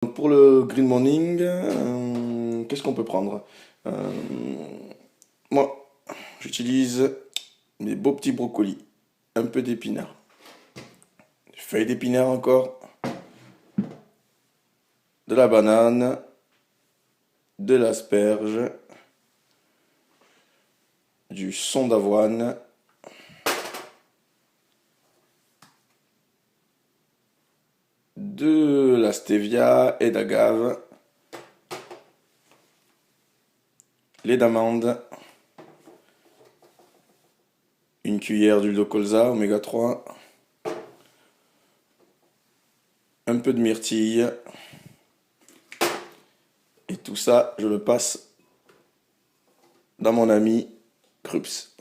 Pour le green morning, qu'est-ce qu'on peut prendre? Euh, Moi, j'utilise mes beaux petits brocolis, un peu d'épinards, feuilles d'épinards encore, de la banane, de l'asperge, du son d'avoine, de la stevia et d'agave, lait d'amande, une cuillère d'huile de colza, oméga 3, un peu de myrtille, et tout ça, je le passe dans mon ami Krups.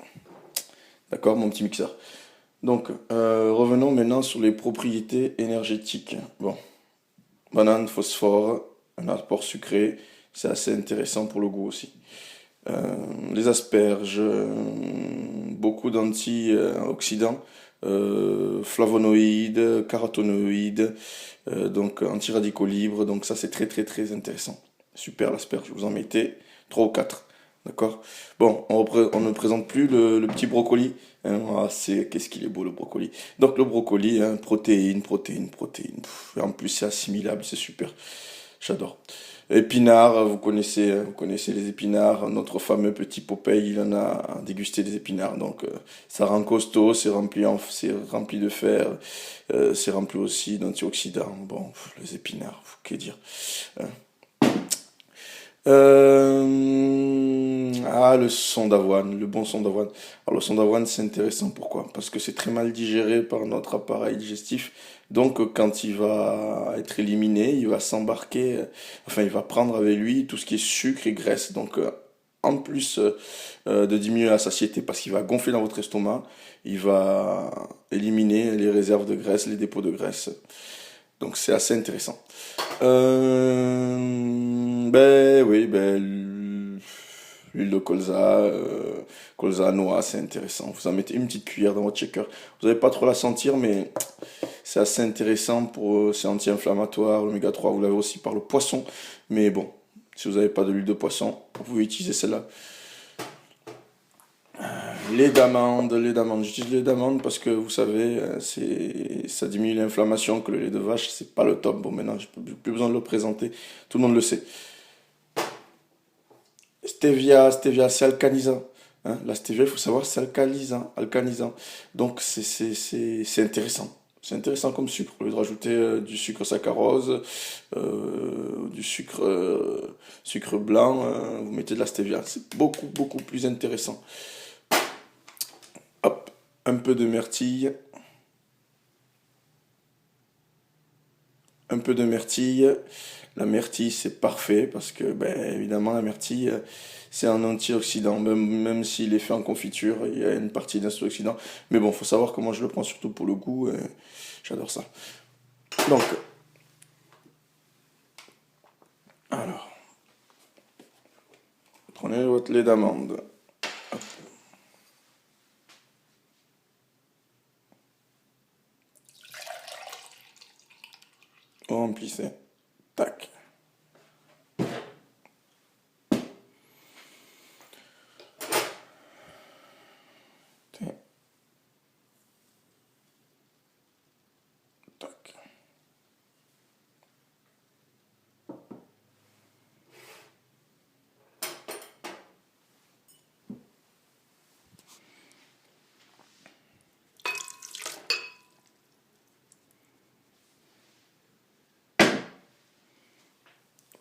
D'accord, mon petit mixeur. Donc, revenons maintenant sur les propriétés énergétiques. Bon, banane, phosphore, un apport sucré, c'est assez intéressant pour le goût aussi. Les asperges, beaucoup d'antioxydants, flavonoïdes, caroténoïdes, donc antiradicaux libres, donc ça c'est très très très intéressant. Super l'asperge, vous en mettez 3 ou 4. D'accord? Bon, on ne présente plus le petit brocoli. Hein, qu'est-ce qu'il est beau le brocoli. Donc le brocoli, hein, protéines, protéines, protéines. Et en plus c'est assimilable, c'est super. J'adore. Épinards, vous connaissez les épinards. Notre fameux petit Popeye, il en a dégusté des épinards. Donc ça rend costaud, c'est rempli de fer, c'est rempli aussi d'antioxydants. Bon, les épinards, que dire. Hein. Le son d'avoine, le bon son d'avoine. Alors, le son d'avoine, c'est intéressant. Pourquoi? Parce que c'est très mal digéré par notre appareil digestif. Donc, quand il va être éliminé, il va s'embarquer, enfin, il va prendre avec lui tout ce qui est sucre et graisse. Donc, en plus de diminuer la satiété parce qu'il va gonfler dans votre estomac, il va éliminer les réserves de graisse, les dépôts de graisse. Donc, c'est assez intéressant. Ben oui, l'huile de colza, colza noix, c'est intéressant. Vous en mettez une petite cuillère dans votre shaker. Vous n'allez pas trop la sentir, mais c'est assez intéressant c'est anti-inflammatoire. L'oméga 3, vous l'avez aussi par le poisson. Mais bon, si vous n'avez pas de l'huile de poisson, vous pouvez utiliser celle-là. Lait d'amande. J'utilise le lait d'amande parce que vous savez, ça diminue l'inflammation que le lait de vache, c'est pas le top. Bon, maintenant, j'ai plus besoin de le présenter. Tout le monde le sait. Stevia, c'est alcanisant. Hein. La stevia, il faut savoir, c'est alcanisant. Donc, c'est intéressant. C'est intéressant comme sucre. Au lieu de rajouter du sucre saccharose, sucre blanc, vous mettez de la stevia. C'est beaucoup, beaucoup plus intéressant. Hop, un peu de myrtille. Un peu de myrtille. La myrtille, c'est parfait parce que, ben, évidemment, la myrtille, c'est un antioxydant. Même s'il est fait en confiture, il y a une partie d'antioxydant. Mais bon, faut savoir que moi, je le prends surtout pour le goût. J'adore ça. Donc, alors, prenez votre lait d'amande. Remplissez. Tac. Tac.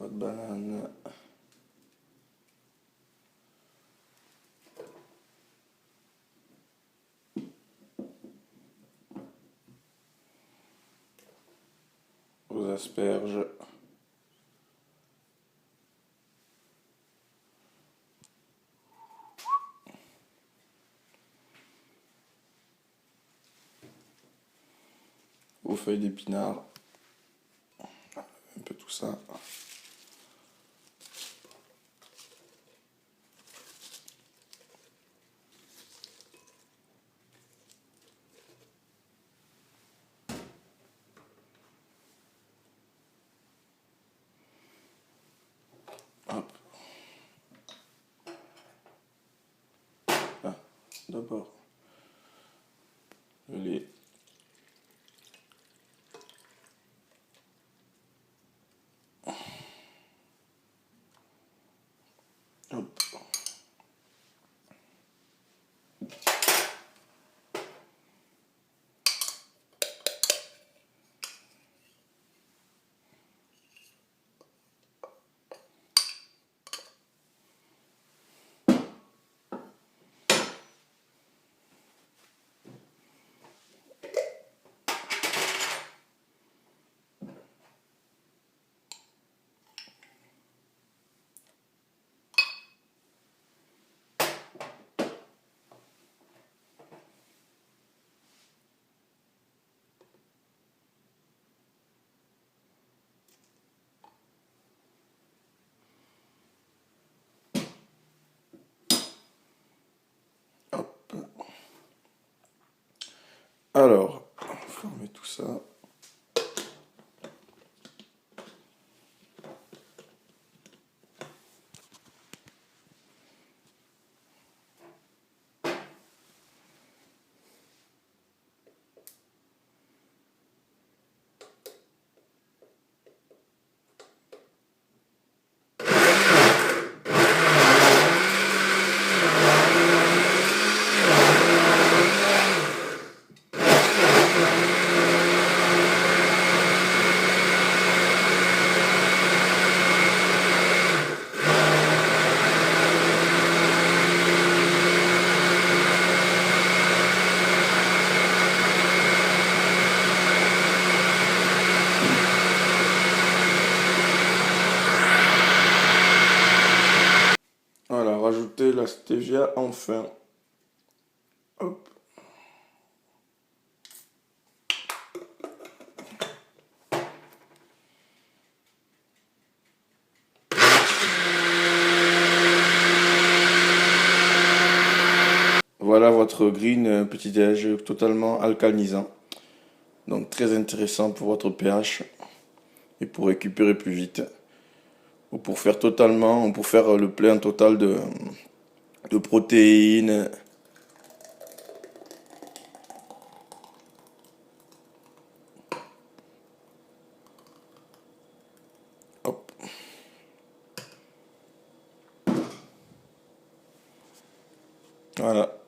Votre banane. Vos asperges. Vos feuilles d'épinards. Un peu tout ça. Hop. Ah, d'abord, je les... Hop. Hop. Alors, fermer tout ça. Voilà, rajouter la stevia enfin. Hop. Voilà votre green petit déj totalement alcalinisant. Donc très intéressant pour votre pH et pour récupérer plus vite. Ou pour faire totalement, ou pour faire le plein total de protéines. Hop. Voilà.